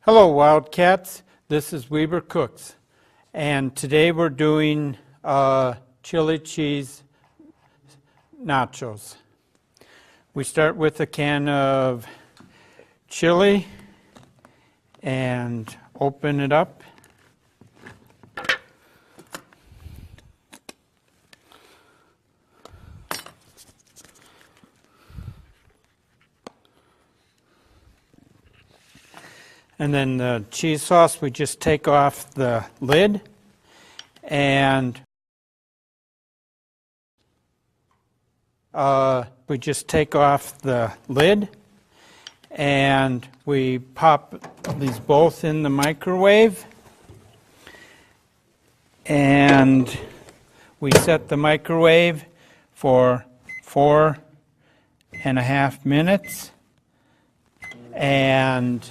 Hello Wildcats, this is Weber Cooks, and today we're doing chili cheese nachos. We start with a can of chili and open it up. And then the cheese sauce, we just take off the lid and we pop these both in the microwave and we set the microwave for 4.5 minutes and